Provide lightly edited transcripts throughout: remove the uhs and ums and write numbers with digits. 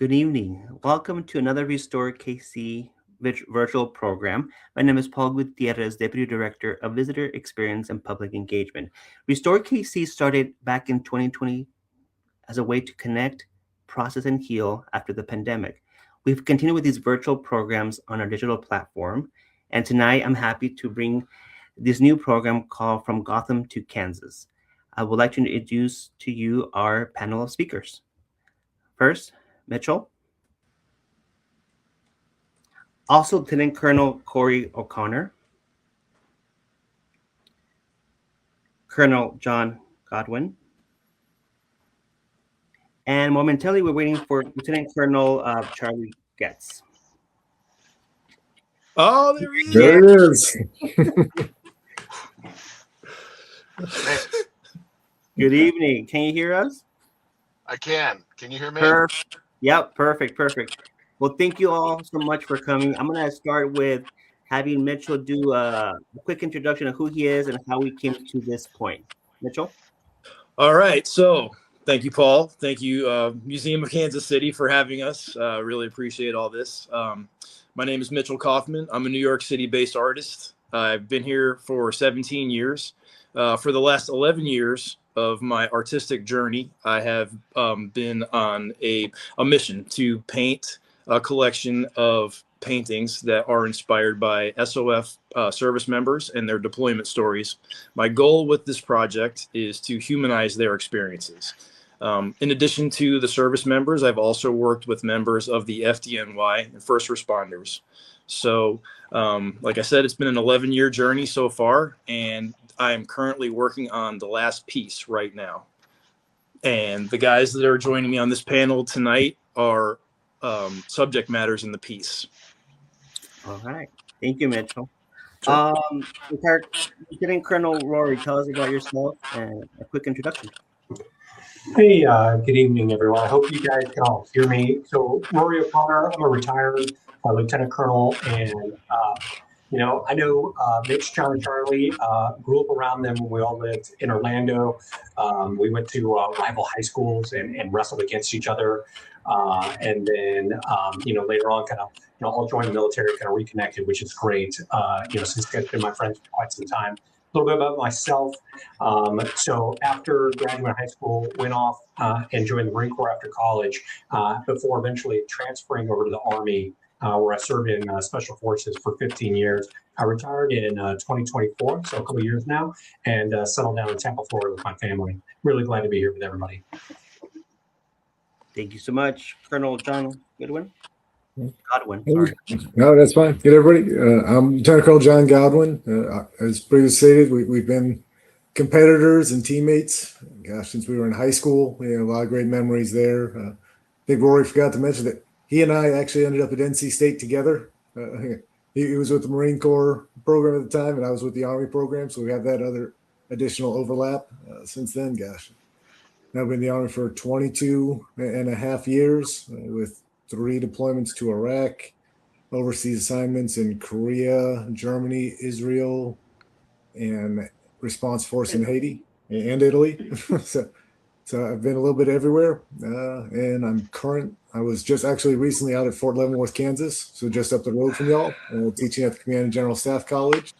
Good evening. Welcome to another Restore KC virtual program. My name is Paul Gutierrez, Deputy Director of Visitor Experience and Public Engagement. Restore KC started back in 2020 as a way to connect, process, and heal after the pandemic. We've continued with these virtual programs on our digital platform, and tonight I'm happy to bring this new program called From Gotham to Kansas. I would like to introduce to you our panel of speakers. First, Mitchell. Also, Lieutenant Colonel Rory O'Connor, Colonel Jon Godwin, and momentarily we're waiting for Lieutenant Colonel Charlie Goetz. Oh, there he is. There it is. Good evening. Can you hear us? I can. Can you hear me? Yep, perfect. Well, thank you all so much for coming. I'm going to start with having Mitchell do a quick introduction of who he is and how we came to this point. Mitchell? All right. So thank you, Paul. Thank you, Museum of Kansas City, for having us. Really appreciate all this. My name is Mitchell Kaufman. I'm a New York City-based artist. I've been here for 17 years. For the last 11 years of my artistic journey, I have been on a mission to paint a collection of paintings that are inspired by SOF service members and their deployment stories. My goal with this project is to humanize their experiences. In addition to the service members, I've also worked with members of the FDNY and first responders. So, like I said, it's been an 11-year journey so far, and I am currently working on the last piece right now. And the guys that are joining me on this panel tonight are subject matters in the piece. All right. Thank you, Mitchell. Lieutenant Colonel Rory, tell us about yourself and a quick introduction. Hey, good evening, everyone. I hope you guys can all hear me. So, Rory O'Connor, I'm a retired lieutenant colonel, and I know Mitch, John, and Charlie. Grew up around them when we all lived in Orlando. We went to rival high schools and wrestled against each other, and then later on, all joined the military, kind of reconnected, which is great. Since you guys have been my friends for quite some time. A little bit about myself. So after graduating high school, went off and joined the Marine Corps after college, before eventually transferring over to the Army, where I served in Special Forces for 15 years. I retired in 2024, so a couple of years now, and settled down in Tampa, Florida with my family. Really glad to be here with everybody. Thank you so much, Colonel Jon Godwin. No, that's fine. Good, everybody. I'm Lieutenant Colonel Jon Godwin. As previously stated, we've been competitors and teammates, since we were in high school. We had a lot of great memories there. I think Rory forgot to mention that he and I actually ended up at NC State together. He was with the Marine Corps program at the time, and I was with the Army program, so we have that other additional overlap since then. I've been in the Army for 22 and a half years with 3 deployments to Iraq, overseas assignments in Korea, Germany, Israel, and response force in Haiti and Italy. so I've been a little bit everywhere, and I was just actually recently out at Fort Leavenworth, Kansas, so just up the road from y'all, teaching at the Command and General Staff College.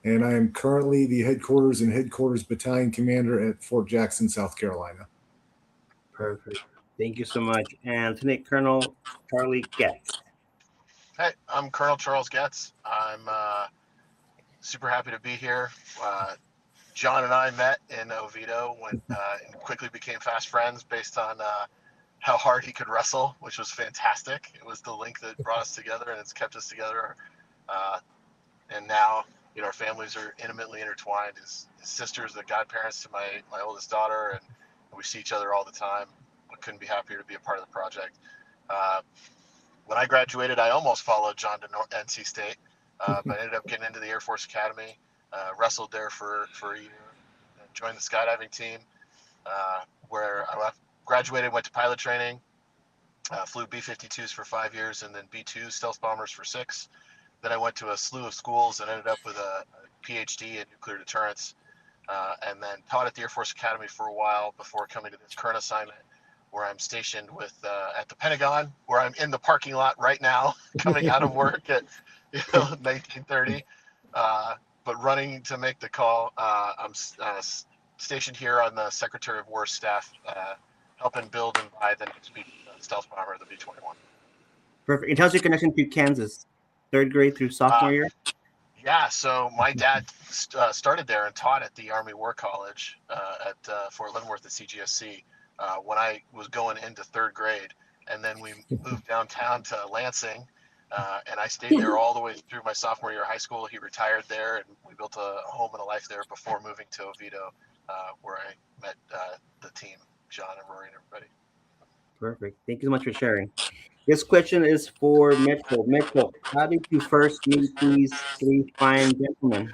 And I am currently the headquarters battalion commander at Fort Jackson, South Carolina. Perfect. Thank you so much. And Lieutenant Colonel Charlie Goetz. Hey, I'm Colonel Charles Goetz. I'm super happy to be here. John and I met in Oviedo and quickly became fast friends based on how hard he could wrestle, which was fantastic. It was the link that brought us together, and it's kept us together. And now, our families are intimately intertwined. His sister is the godparents to my oldest daughter, and we see each other all the time. I couldn't be happier to be a part of the project. When I graduated, I almost followed John to NC State, but I ended up getting into the Air Force Academy, wrestled there for a year, and joined the skydiving team, where I graduated, went to pilot training, flew B-52s for 5 years, and then B-2 stealth bombers for 6. Then I went to a slew of schools and ended up with a PhD in nuclear deterrence, and then taught at the Air Force Academy for a while before coming to this current assignment, where I'm stationed with at the Pentagon, where I'm in the parking lot right now, coming out of work at 19:30. But running to make the call, I'm stationed here on the Secretary of War staff, helping build and buy the next stealth bomber, the B-21. Perfect. And how's your connection to Kansas? Third grade through sophomore year? Yeah, so my dad started there and taught at the Army War College at Fort Leavenworth at CGSC when I was going into third grade. And then we moved downtown to Lansing, and I stayed there all the way through my sophomore year of high school. He retired there, and we built a home and a life there before moving to Oviedo, where I met the team, John and Rory and everybody. Perfect. Thank you so much for sharing. This question is for Mitchell. Mitchell, how did you first meet these three fine gentlemen?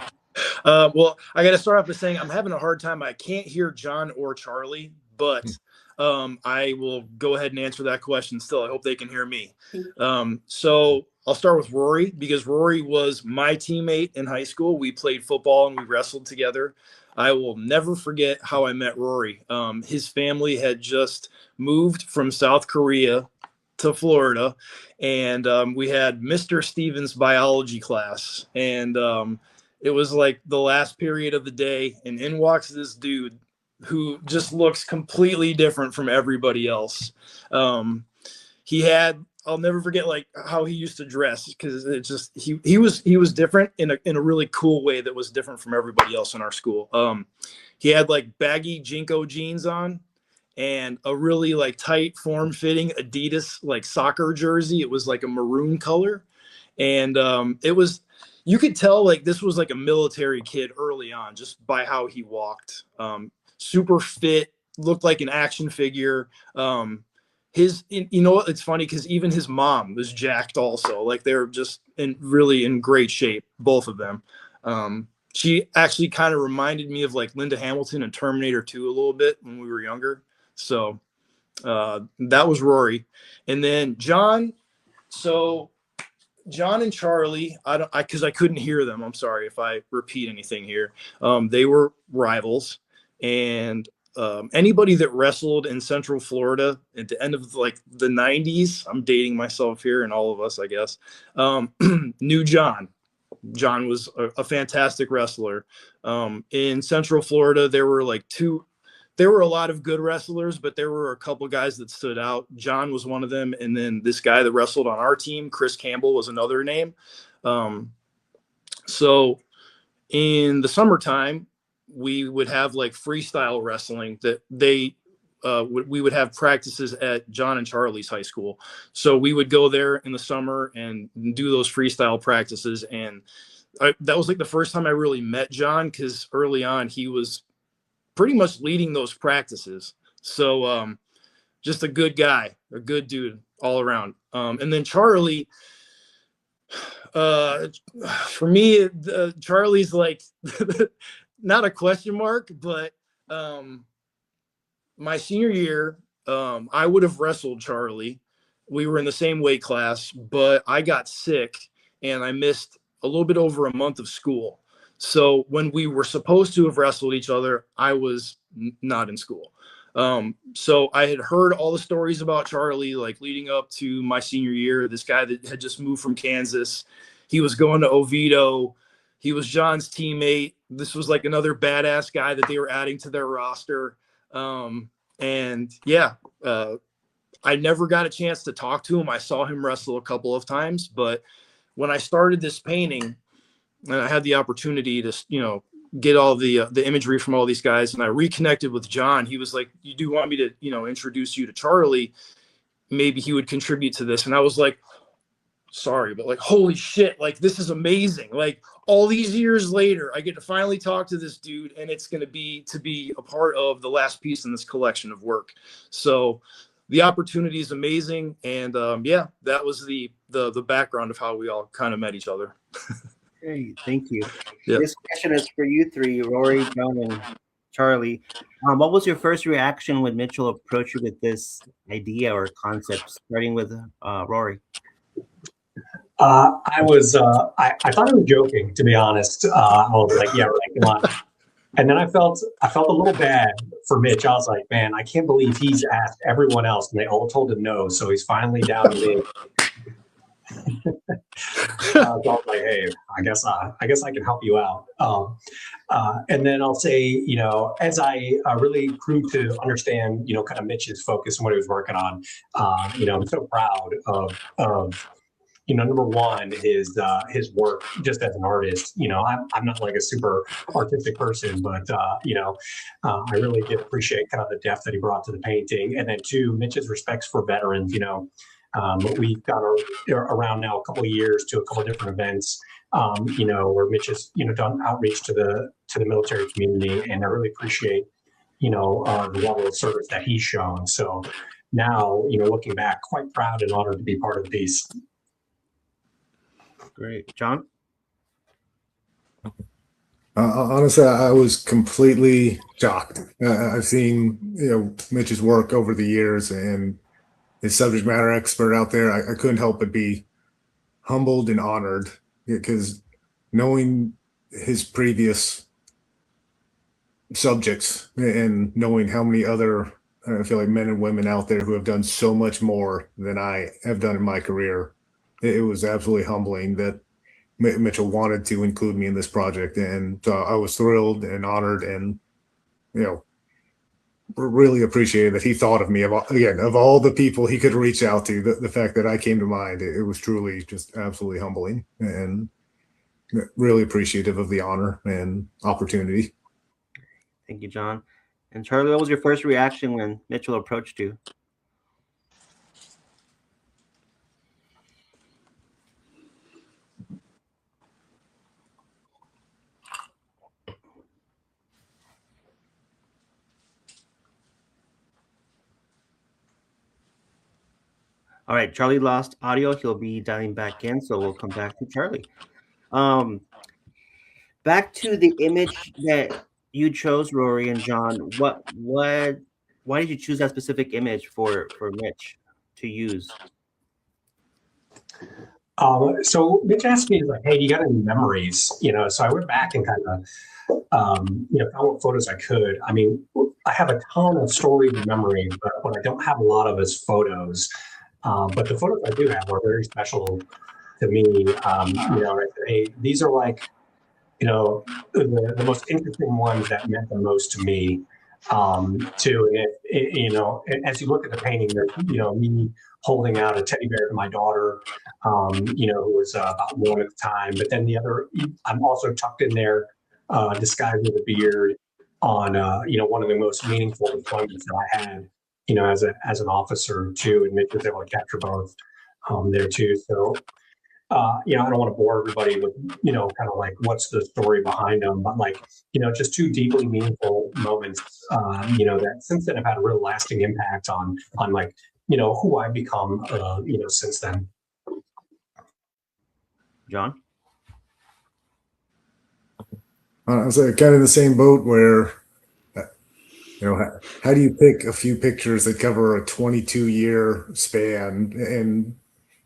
Well, I got to start off by saying I'm having a hard time. I can't hear John or Charlie, but I will go ahead and answer that question still. I hope they can hear me. So I'll start with Rory, because Rory was my teammate in high school. We played football and we wrestled together. I will never forget how I met Rory. His family had just moved from South Korea to Florida, and we had Mr. Stevens biology class, and it was like the last period of the day, and in walks this dude who just looks completely different from everybody else. He had, I'll never forget like how he used to dress, because it just he was different in a really cool way that was different from everybody else in our school. He had like baggy Jinko jeans on and a really like tight form-fitting Adidas like soccer jersey. It was like a maroon color, and it was, you could tell like this was like a military kid early on just by how he walked. Super fit, looked like an action figure. You know, it's funny because even his mom was jacked also. Like they're just really in great shape, both of them. She actually kind of reminded me of like Linda Hamilton and Terminator 2 a little bit when we were younger. So that was Rory. And then John. So John and Charlie, because I couldn't hear them. I'm sorry if I repeat anything here. They were rivals, and anybody that wrestled in Central Florida at the end of like the 90s, I'm dating myself here and all of us, I guess, knew John. John was a fantastic wrestler. In Central Florida, there were a lot of good wrestlers, but there were a couple guys that stood out. John was one of them. And then this guy that wrestled on our team, Chris Campbell, was another name. So in the summertime, we would have like freestyle wrestling that we would have practices at John and Charlie's high school. So we would go there in the summer and do those freestyle practices. And that was like the first time I really met John, because early on he was pretty much leading those practices. So just a good guy, a good dude all around. And then Charlie, for me, Charlie's like not a question mark, but my senior year, I would have wrestled Charlie. We were in the same weight class, but I got sick and I missed a little bit over a month of school. So when we were supposed to have wrestled each other, I was not in school. So I had heard all the stories about Charlie, like leading up to my senior year. This guy that had just moved from Kansas, he was going to Oviedo. He was John's teammate. This was like another badass guy that they were adding to their roster. And yeah, I never got a chance to talk to him. I saw him wrestle a couple of times, but when I started this painting, and I had the opportunity to, get all the imagery from all these guys, and I reconnected with John. He was like, "You do want me to, introduce you to Charlie? Maybe he would contribute to this." And I was like, "Sorry, but like, holy shit! Like, this is amazing! Like, all these years later, I get to finally talk to this dude, and it's going to be a part of the last piece in this collection of work." So the opportunity is amazing, and yeah, that was the background of how we all kind of met each other. Great, thank you. Yeah. This question is for you three, Rory, John, and Charlie. What was your first reaction when Mitchell approached you with this idea or concept? Starting with Rory. I thought he was joking, to be honest. I was like, yeah, right, come on. And then I felt a little bad for Mitch, I was like, man, I can't believe he's asked everyone else and they all told him no. So he's finally down to me. So I was like, hey, I guess I can help you out. And then I'll say, you know, as I really grew to understand, you know, kind of Mitch's focus and what he was working on, you know, I'm so proud of you know, number one, his work just as an artist. You know, I'm not like a super artistic person, but you know, I really did appreciate kind of the depth that he brought to the painting. And then two, Mitch's respects for veterans. You know, we've got around now a couple of years to a couple of different events. You know, where Mitch has, you know, done outreach to the military community, and I really appreciate, you know, the level of service that he's shown. So now, you know, looking back, quite proud and honored to be part of the piece. Great. John? Honestly, I was completely shocked. I've seen, you know, Mitch's work over the years and his subject matter expert out there. I couldn't help but be humbled and honored, because knowing his previous subjects and knowing how many other, I feel like, men and women out there who have done so much more than I have done in my career, it was absolutely humbling that Mitchell wanted to include me in this project. And I was thrilled and honored, and, you know, really appreciated that he thought of me. Of all the people he could reach out to, the fact that I came to mind, it was truly just absolutely humbling, and really appreciative of the honor and opportunity. Thank you, John. And Charlie, what was your first reaction when Mitchell approached you? All right, Charlie lost audio. He'll be dialing back in, so we'll come back to Charlie. Back to the image that you chose, Rory and John. Why did you choose that specific image for Mitch to use? So Mitch asked me, like, hey, do you got any memories? You know, so I went back and kind of, you know, found what photos I could. I mean, I have a ton of stories and memories, but what I don't have a lot of is photos. But the photos I do have are very special to me. You know, I said, hey, these are like, you know, the most interesting ones that meant the most to me, too. And you know, as you look at the painting, there's, you know, me holding out a teddy bear to my daughter, you know, who was about 1 at the time. But then the other, I'm also tucked in there, disguised with a beard, on you know, one of the most meaningful deployments that I had, you know, as an officer too, and Mitch was able to capture both there too. So, you know, I don't want to bore everybody with, you know, kind of like what's the story behind them, but like, you know, just two deeply meaningful moments, you know, that since then have had a real lasting impact on like, you know, who I've become, you know, since then. John? I was kind of in the same boat where, you know, how do you pick a few pictures that cover a 22-year span and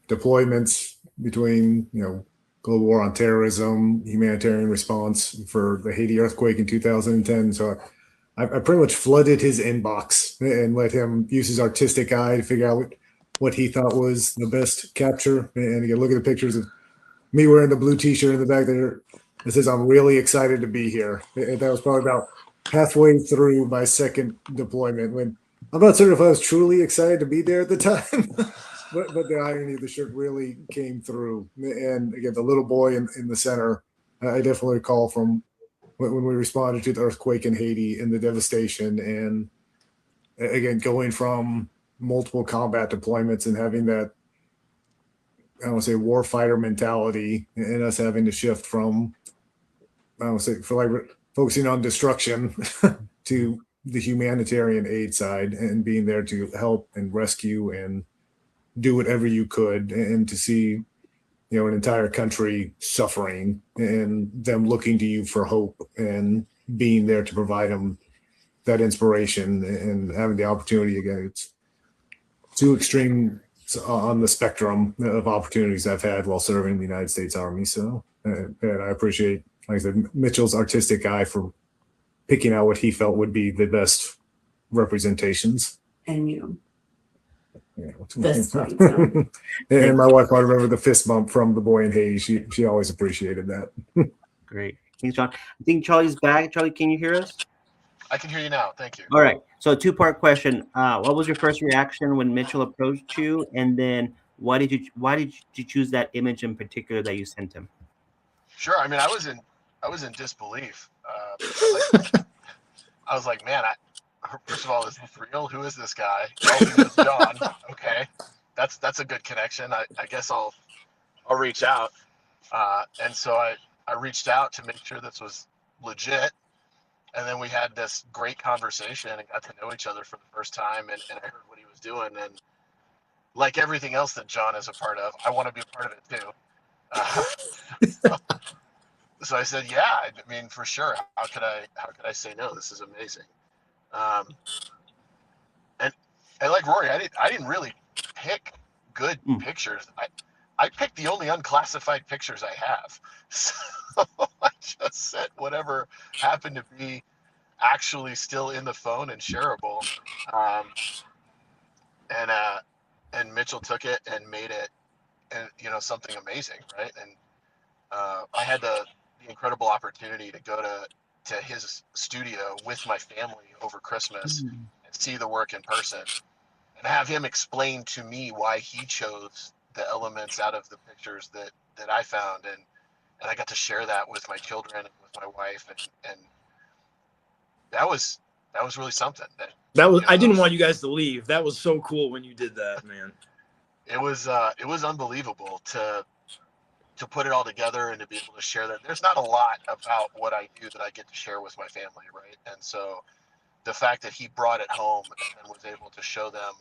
deployments between, you know, global war on terrorism, humanitarian response for the Haiti earthquake in 2010. So I pretty much flooded his inbox and let him use his artistic eye to figure out what he thought was the best capture. And again, look at the pictures of me wearing the blue T-shirt in the back there. It says, "I'm really excited to be here." And that was probably about halfway through my second deployment, when I'm not certain if I was truly excited to be there at the time, but the irony of the shirt really came through. And again, the little boy in the center, I definitely recall from when we responded to the earthquake in Haiti and the devastation. And again, going from multiple combat deployments and having that, I don't want to say warfighter mentality, and us having to shift from, I don't want to say, for like focusing on destruction to the humanitarian aid side, and being there to help and rescue and do whatever you could, and to see, you know, an entire country suffering and them looking to you for hope and being there to provide them that inspiration, and having the opportunity. Again, it's two extreme on the spectrum of opportunities I've had while serving the United States Army. So, and I appreciate, like I said, Mitchell's artistic eye for picking out what he felt would be the best representations. And you Yeah. fist fights them. And my wife might remember the fist bump from the boy in Haiti. She always appreciated that. Great. Thanks, John. I think Charlie's back. Charlie, can you hear us? I can hear you now. Thank you. All right. So, two-part question. What was your first reaction when Mitchell approached you, and then why did you choose that image in particular that you sent him? Sure. I mean, I was in disbelief. I was like, man, first of all, is this real? Who is this guy? Oh, he was John. Okay, that's a good connection. I guess I'll reach out. And so I reached out to make sure this was legit. And then we had this great conversation and got to know each other for the first time. And I heard what he was doing. And like everything else that John is a part of, I want to be a part of it too. So I said, yeah, I mean, for sure. How could I say no? This is amazing. And like Rory, I didn't really pick good pictures. I picked the only unclassified pictures I have. So I just sent whatever happened to be actually still in the phone and shareable. And Mitchell took it and made it, and something amazing, right? And I had the incredible opportunity to go to his studio with my family over Christmas and see the work in person and have him explain to me why he chose the elements out of the pictures that I found, and I got to share that with my children and with my wife, and that was really something. I didn't want you guys to leave. That was so cool when you did that, man. It was unbelievable to put it all together and to be able to share that. There's not a lot about what I do that I get to share with my family, right? And so the fact that he brought it home and was able to show them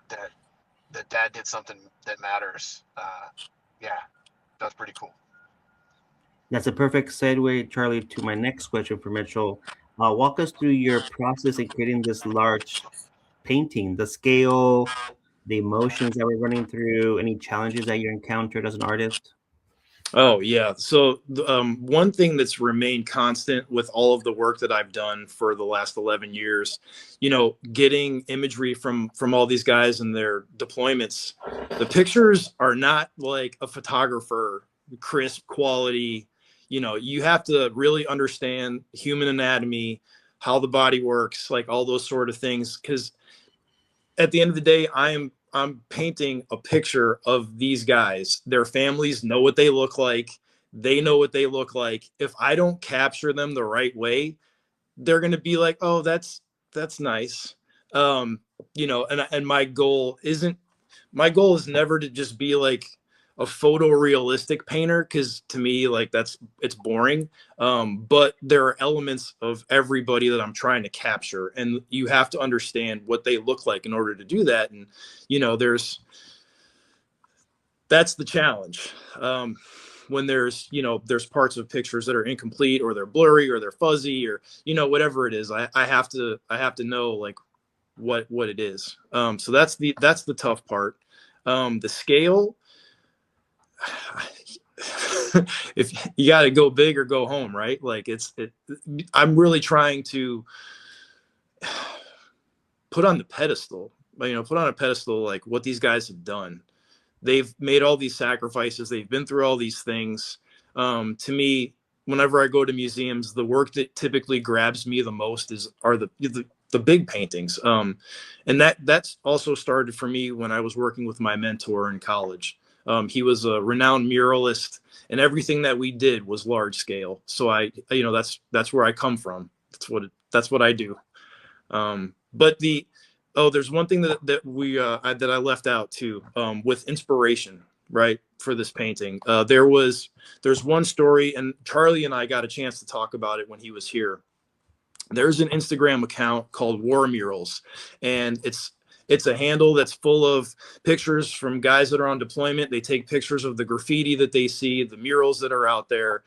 that Dad did something that matters, yeah, that's pretty cool. That's a perfect segue, Charlie, to my next question for Mitchell. Walk us through your process in creating this large painting, the scale, the emotions that we're running through, any challenges that you encountered as an artist? Oh, yeah. So one thing that's remained constant with all of the work that I've done for the last 11 years, getting imagery from all these guys and their deployments, the pictures are not like a photographer, crisp quality. You have to really understand human anatomy, how the body works, like all those sort of things. Because at the end of the day, I'm painting a picture of these guys. Their families know what they look like. They know what they look like. If I don't capture them the right way, they're going to be like, oh, that's nice. And my goal is never to just be like a photorealistic painter, because to me, like it's boring. But there are elements of everybody that I'm trying to capture, and you have to understand what they look like in order to do that. And that's the challenge. When there's parts of pictures that are incomplete, or they're blurry, or they're fuzzy, or whatever it is, I have to know like what it is. So that's the tough part. The scale. If you got to go big or go home, right? Like I'm really trying to put on a pedestal like what these guys have done. They've made all these sacrifices. They've been through all these things. To me, whenever I go to museums, the work that typically grabs me the most are the big paintings. And that's also started for me when I was working with my mentor in college. He was a renowned muralist, and everything that we did was large scale. So that's where I come from. That's what I do. But there's one thing that I left out too, with inspiration, right, for this painting. There's one story, and Charlie and I got a chance to talk about it when he was here. There's an Instagram account called War Murals, and it's a handle that's full of pictures from guys that are on deployment. They take pictures of the graffiti that they see, the murals that are out there.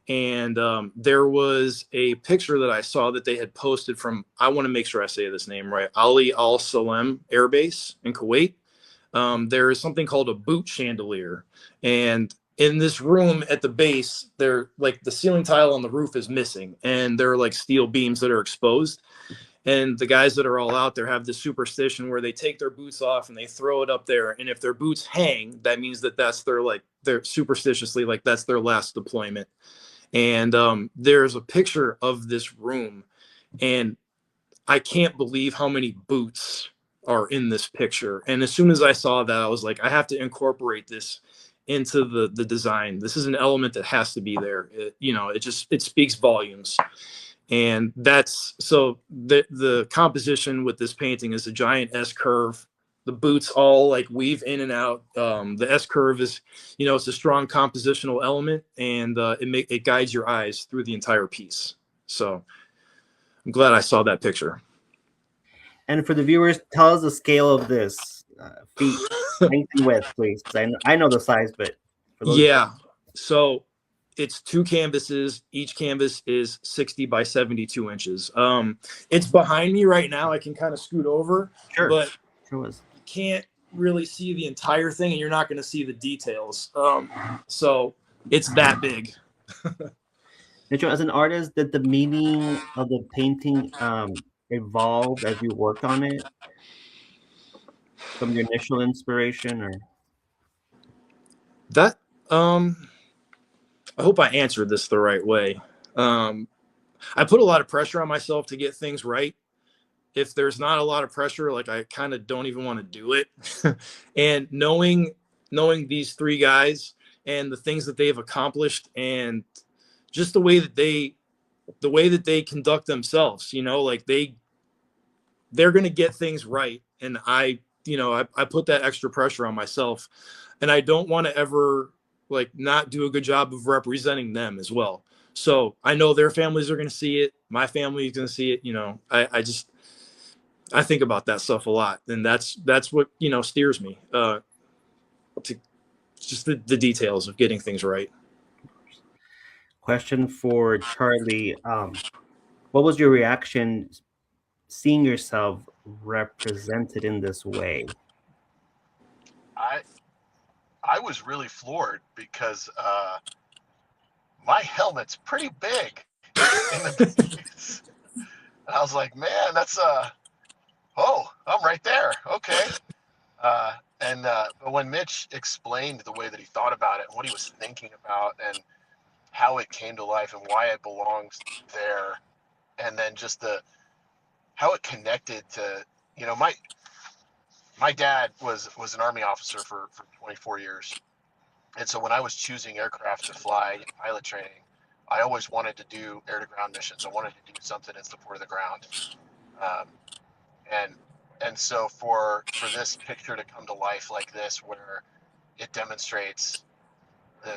And there was a picture that I saw that they had posted from, I want to make sure I say this name right, Ali Al Salem Air Base in Kuwait. There is something called a boot chandelier. And in this room at the base, they're like the ceiling tile on the roof is missing, and there are like steel beams that are exposed. And the guys that are all out there have this superstition where they take their boots off and they throw it up there. And if their boots hang, that means that that's their, like, they're superstitiously, like, that's their last deployment. And there's a picture of this room, and I can't believe how many boots are in this picture. And as soon as I saw that, I was like, I have to incorporate this into the design. This is an element that has to be there. It speaks volumes. And that's, so the composition with this painting is a giant S curve. The boots all like weave in and out. The S curve is, it's a strong compositional element, and it guides your eyes through the entire piece. So I'm glad I saw that picture. And for the viewers, tell us the scale of this feet, length and width, please. Because I know the size, but for those so it's 2 canvases. Each canvas is 60 by 72 inches. It's behind me right now. I can kind of scoot over, but you can't really see the entire thing, and you're not going to see the details. So it's that big. Mitchell, as an artist, did the meaning of the painting evolve as you worked on it from your initial inspiration, or that? I hope I answered this the right way. I put a lot of pressure on myself to get things right. If there's not a lot of pressure, like, I kind of don't even want to do it. And knowing these 3 guys and the things that they've accomplished, and just the way that they conduct themselves, like they're going to get things right. And I put that extra pressure on myself, and I don't want to ever, like, not do a good job of representing them as well. So I know their families are going to see it. My family is going to see it. I think about that stuff a lot. And that's what, steers me to just the details of getting things right. Question for Charlie. What was your reaction seeing yourself represented in this way? I was really floored because my helmet's pretty big in the piece. And I was like, man, that's I'm right there. Okay. But when Mitch explained the way that he thought about it and what he was thinking about and how it came to life and why it belongs there, and then just how it connected to, my dad was an Army officer for 24 years. And so when I was choosing aircraft to fly in pilot training, I always wanted to do air-to-ground missions. I wanted to do something in support of the ground. And so for this picture to come to life like this, where it demonstrates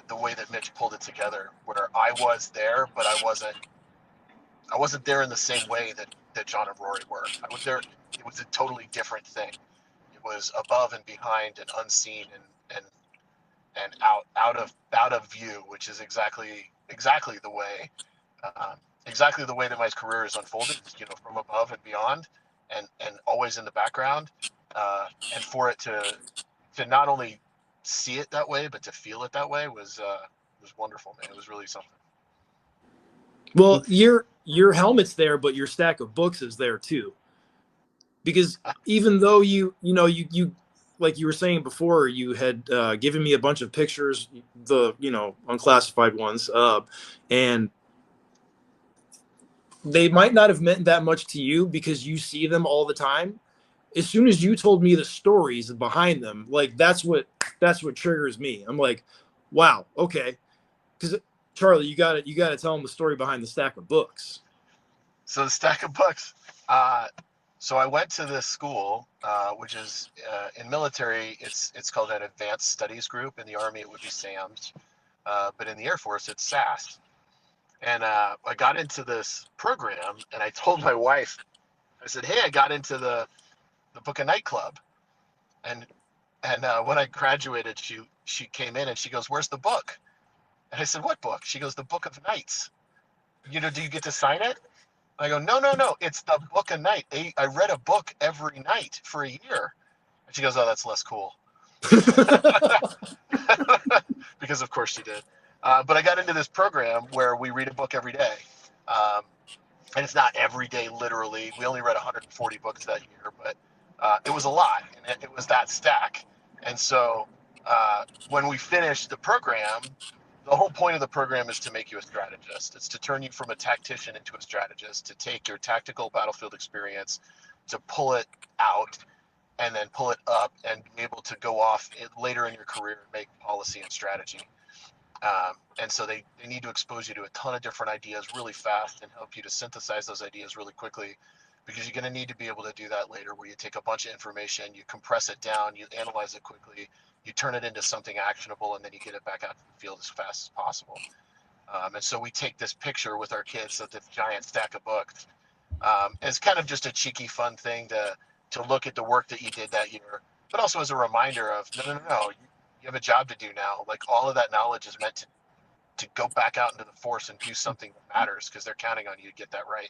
the way that Mitch pulled it together, where I was there, but I wasn't there in the same way that Jon and Rory were. I was there. It was a totally different thing. It was above and behind and unseen and out of view, which is exactly the way that my career has unfolded. From above and beyond, and always in the background. And for it to not only see it that way, but to feel it that way was wonderful, man. It was really something. Well, your helmet's there, but your stack of books is there too. Because even though you like you were saying before, you had given me a bunch of pictures, the unclassified ones, and they might not have meant that much to you because you see them all the time. As soon as you told me the stories behind them, like that's what triggers me. I'm like, wow, okay. Because Charlie, you got to tell them the story behind the stack of books. So the stack of books. So I went to this school, which is in military, it's called an advanced studies group. In the Army, it would be SAMS, but in the Air Force, it's SAS. And I got into this program, and I told my wife, I said, "Hey, I got into the Book of Night Club." And when I graduated, she came in and she goes, "Where's the book?" And I said, "What book?" She goes, "The Book of Nights. Do you get to sign it?" I go, no, it's the Book of Night. I read a book every night for a year. And she goes, "Oh, that's less cool." Because of course she did. But I got into this program where we read a book every day. and it's not every day literally. We only read 140 books that year, but it was a lot, and it was that stack. And so when we finished the program, the whole point of the program is to make you a strategist. It's to turn you from a tactician into a strategist, to take your tactical battlefield experience, to pull it out and then pull it up and be able to go off later in your career and make policy and strategy. And so they need to expose you to a ton of different ideas really fast and help you to synthesize those ideas really quickly, because you're going to need to be able to do that later, where you take a bunch of information, you compress it down, you analyze it quickly, you turn it into something actionable, and then you get it back out to the field as fast as possible. And so we take this picture with our kids of this giant stack of books. It's kind of just a cheeky, fun thing to look at the work that you did that year, but also as a reminder of, no, you have a job to do now. Like, all of that knowledge is meant to go back out into the force and do something that matters, because they're counting on you to get that right.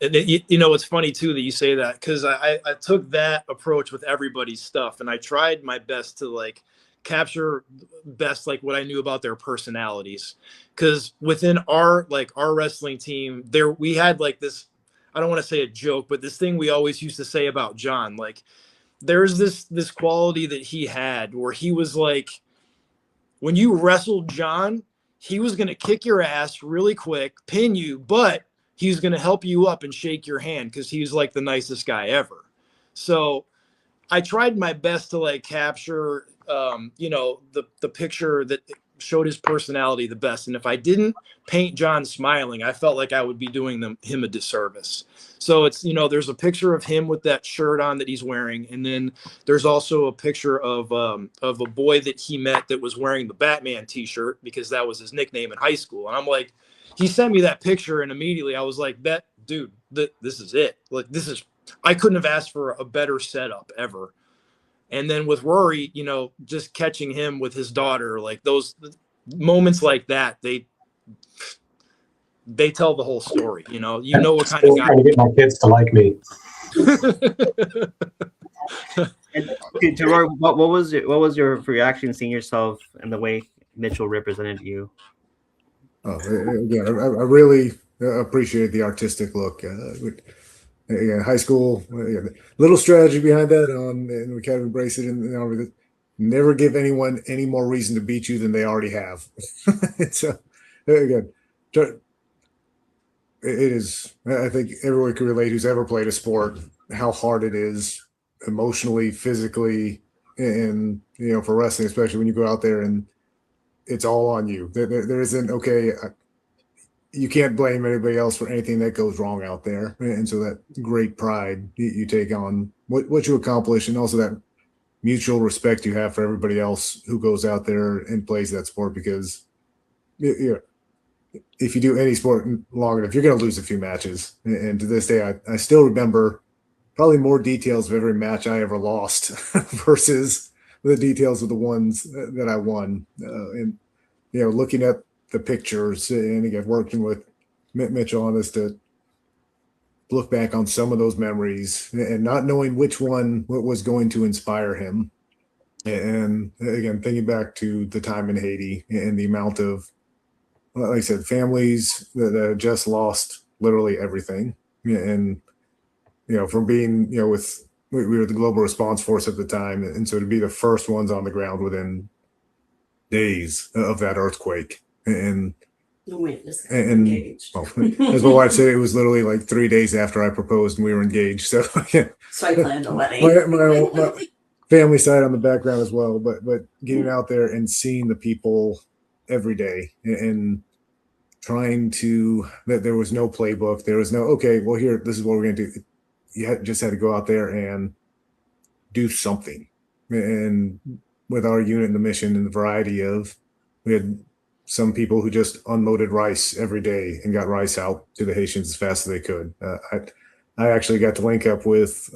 And it's funny too that you say that, because I took that approach with everybody's stuff, and I tried my best to like capture best like what I knew about their personalities. Because within our wrestling team, we had like this, I don't want to say a joke, but this thing we always used to say about Jon, like, there's this quality that he had where he was like, when you wrestled Jon, he was going to kick your ass really quick, pin you, but he was going to help you up and shake your hand because he was like the nicest guy ever. So I tried my best to like capture, the picture that showed his personality the best. And if I didn't paint Jon smiling, I felt like I would be doing him a disservice. So it's, there's a picture of him with that shirt on that he's wearing. And then there's also a picture of a boy that he met that was wearing the Batman t-shirt, because that was his nickname in high school. And I'm like, he sent me that picture, and immediately I was like, this is it. Like, I couldn't have asked for a better setup ever. And then with Rory, just catching him with his daughter, like those moments like that, they tell the whole story. What kind of guy. Trying to get my kids to like me. And to Rory, what was your reaction seeing yourself and the way Mitchell represented you? Oh, again, I really appreciate the artistic look. High school, little strategy behind that, and we kind of embrace it. And never give anyone any more reason to beat you than they already have. So, again, it is. I think everyone can relate who's ever played a sport how hard it is emotionally, physically, and for wrestling, especially when you go out there and it's all on you. There isn't, you can't blame anybody else for anything that goes wrong out there. And so that great pride you take on what you accomplish, and also that mutual respect you have for everybody else who goes out there and plays that sport, because if you do any sport long enough, you're going to lose a few matches. And to this day, I still remember probably more details of every match I ever lost versus the details of the ones that I won. And, looking at the pictures, and again, working with Mitchell on this, to look back on some of those memories and not knowing which one was going to inspire him. And again, thinking back to the time in Haiti and the amount of, like I said, families that just lost literally everything. And, from being, we were the global response force at the time. And so to be the first ones on the ground within days of that earthquake. And engaged. Well, as my wife said, it was literally like 3 days after I proposed and we were engaged. So, yeah. So I planned a wedding. my family side on the background as well, but getting out there and seeing the people every day and trying to, that there was no playbook. There was no, okay, well, here, this is what we're going to do. You just had to go out there and do something. And with our unit and the mission and the variety of, we had some people who just unloaded rice every day and got rice out to the Haitians as fast as they could. I actually got to link up with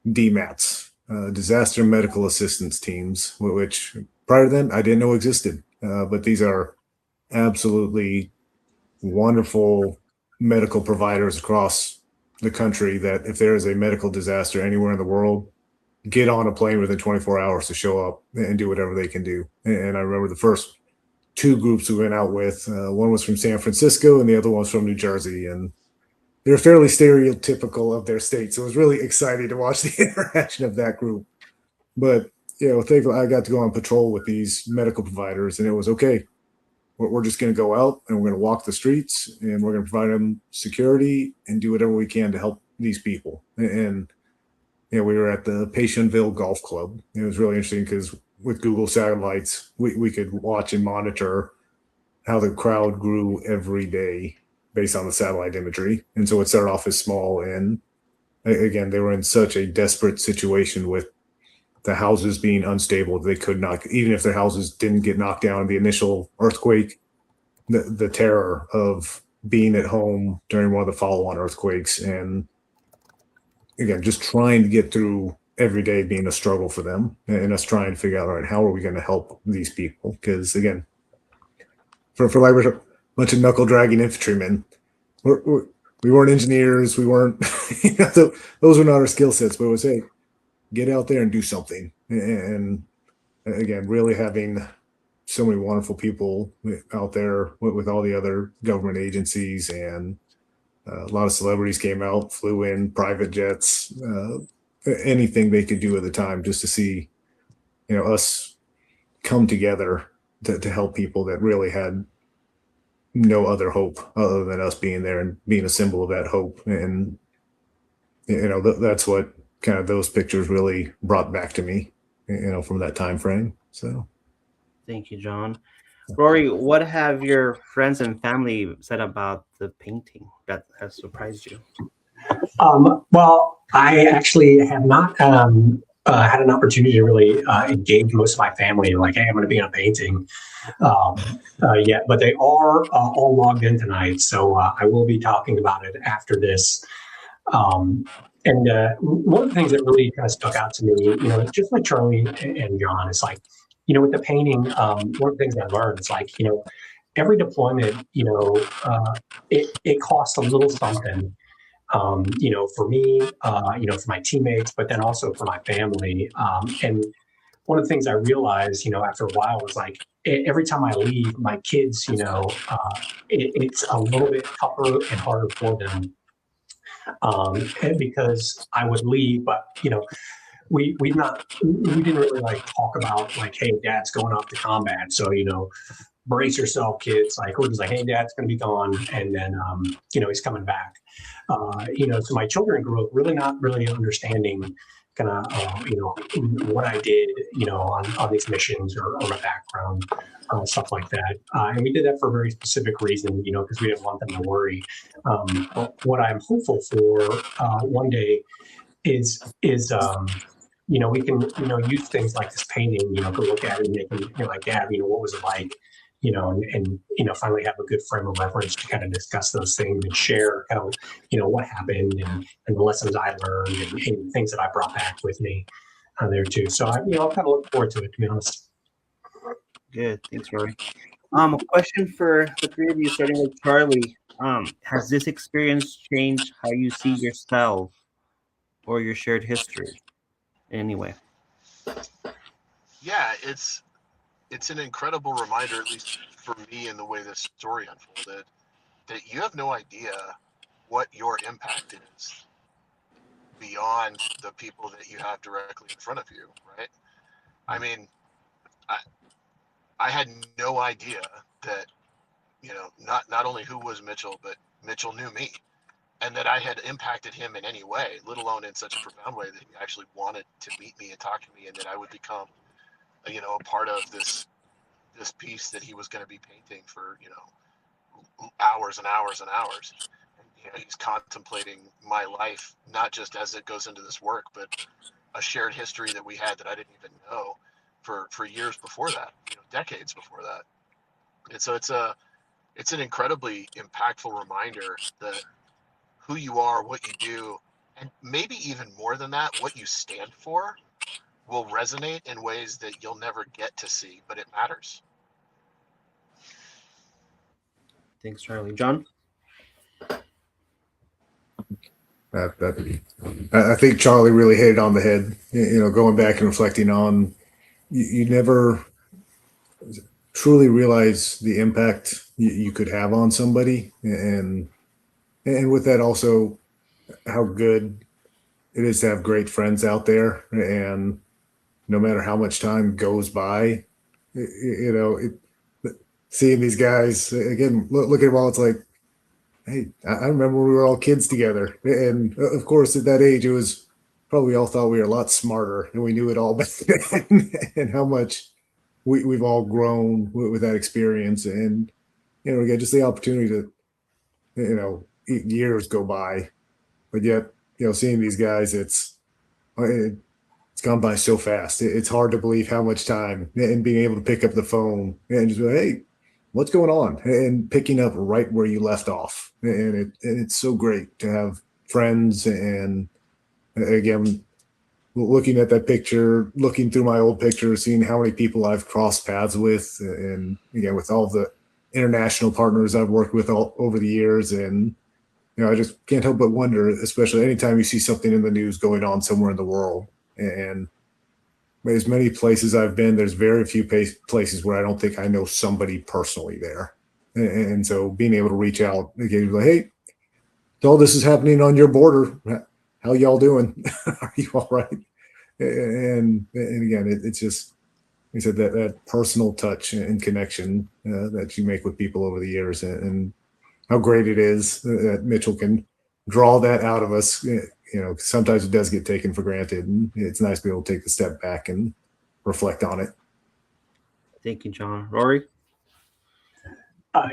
DMATs, disaster medical assistance teams, which prior to then I didn't know existed. But these are absolutely wonderful medical providers across the country that if there is a medical disaster anywhere in the world, get on a plane within 24 hours to show up and do whatever they can do. And I remember the first two groups we went out with. One was from San Francisco and the other one was from New Jersey. And they're fairly stereotypical of their state. So it was really exciting to watch the interaction of that group. But, thankfully I got to go on patrol with these medical providers, and it was okay. We're just going to go out and we're going to walk the streets and we're going to provide them security and do whatever we can to help these people. And we were at the Patientville Golf Club. It was really interesting because with Google satellites, we could watch and monitor how the crowd grew every day based on the satellite imagery. And so it started off as small. And again, they were in such a desperate situation with the houses being unstable. They could not, even if their houses didn't get knocked down in the initial earthquake, the terror of being at home during one of the follow-on earthquakes. And again, just trying to get through every day being a struggle for them, and us trying to figure out, all right, how are we going to help these people? Because again, for like a bunch of knuckle dragging infantrymen, we weren't engineers. We weren't, those were not our skill sets, but it was, hey, get out there and do something. And again, really having so many wonderful people out there with all the other government agencies, and a lot of celebrities came out, flew in, private jets, anything they could do at the time just to see, us come together to help people that really had no other hope other than us being there and being a symbol of that hope. And, that's what kind of those pictures really brought back to me, from that time frame. So Thank you, John. Rory, what have your friends and family said about the painting that has surprised you? Well, I actually have not had an opportunity to really engage most of my family, like, hey, I'm going to be in a painting yet, but they are all logged in tonight. So I will be talking about it after this. And one of the things that really kind of stuck out to me, just like Charlie and John, is like, with the painting, one of the things I learned is like, every deployment, it costs a little something, for me, for my teammates, but then also for my family. And one of the things I realized, after a while was like, every time I leave, my kids, it's a little bit tougher and harder for them. And because I would leave, but we didn't really like talk about like, hey, dad's going off to combat, so brace yourself, kids. Like, we're just like, hey, dad's going to be gone, and then he's coming back. So my children grew up really not really understanding kind of what I did on these missions, or my background, stuff like that. And we did that for a very specific reason, because we didn't want them to worry. But what I'm hopeful for one day is we can use things like this painting, go look at it and make them like, Dad, what was it like, and finally have a good frame of reference to kind of discuss those things and share kind of what happened, and the lessons I learned, and things that I brought back with me there too. So I kind of look forward to it, to be honest. Good, thanks, Rory. A question for the three of you, starting with Charlie. Has this experience changed how you see yourself or your shared history in any way? Yeah, it's an incredible reminder, at least for me, in the way this story unfolded, that you have no idea what your impact is beyond the people that you have directly in front of you, right? I mean, I had no idea that, not only who was Mitchell, but Mitchell knew me, and that I had impacted him in any way, let alone in such a profound way that he actually wanted to meet me and talk to me, and that I would become, a part of this piece that he was going to be painting for, hours and hours and hours. And, he's contemplating my life, not just as it goes into this work, but a shared history that we had that I didn't even know for years before that, decades before that. And so it's an incredibly impactful reminder that who you are, what you do, and maybe even more than that, what you stand for will resonate in ways that you'll never get to see, but it matters. Thanks, Charlie. John? I think Charlie really hit it on the head. Going back and reflecting on, you never truly realize the impact you could have on somebody, and with that also how good it is to have great friends out there, and no matter how much time goes by, seeing these guys again, look at it all, it's like, hey, I remember when we were all kids together, and of course at that age it was probably all thought we were a lot smarter and we knew it all back then, and how much we've all grown with that experience. And again, just the opportunity to years go by, but yet seeing these guys, it's gone by so fast. It's hard to believe how much time, and being able to pick up the phone and just be like, hey, what's going on, and picking up right where you left off. And it's so great to have friends. And again, looking at that picture, looking through my old pictures, seeing how many people I've crossed paths with, and again, with all the international partners I've worked with all over the years. And I just can't help but wonder, especially anytime you see something in the news going on somewhere in the world. And as many places I've been, there's very few places where I don't think I know somebody personally there. And so being able to reach out again, like, hey, all this is happening on your border. How y'all doing? Are you all right? And again, it's just, like I said, that personal touch and connection that you make with people over the years, and how great it is that Mitchell can draw that out of us. Sometimes it does get taken for granted, and it's nice to be able to take the step back and reflect on it. Thank you, John. Rory?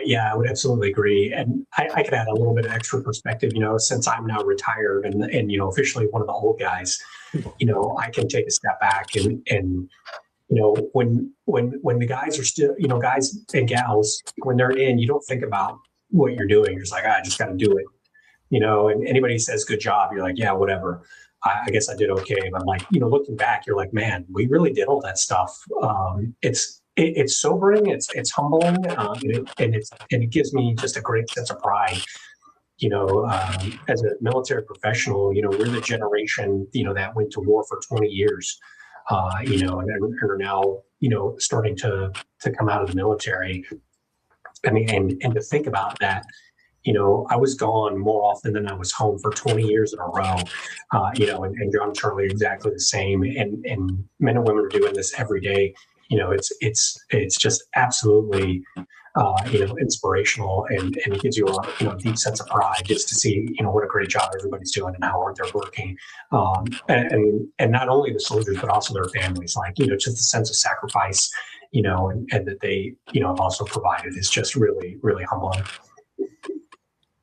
Yeah, I would absolutely agree. And I could add a little bit of extra perspective, since I'm now retired and officially one of the old guys, I can take a step back and when the guys are still, guys and gals, when they're in, you don't think about what you're doing. You're just like, I just got to do it. And anybody says good job, you're like, yeah, whatever. I guess I did okay. But like, looking back, you're like, man, we really did all that stuff. It's sobering, it's humbling, and it gives me just a great sense of pride. As a military professional, we're the generation, that went to war for 20 years, and are now, starting to come out of the military. I mean, and to think about that, I was gone more often than I was home for 20 years in a row, and John and Charlie are exactly the same. And men and women are doing this every day. It's just absolutely, inspirational, and it gives you a deep sense of pride just to see, what a great job everybody's doing and how hard they're working. And not only the soldiers, but also their families, like, just the sense of sacrifice, and that they, have also provided is just really, really humbling.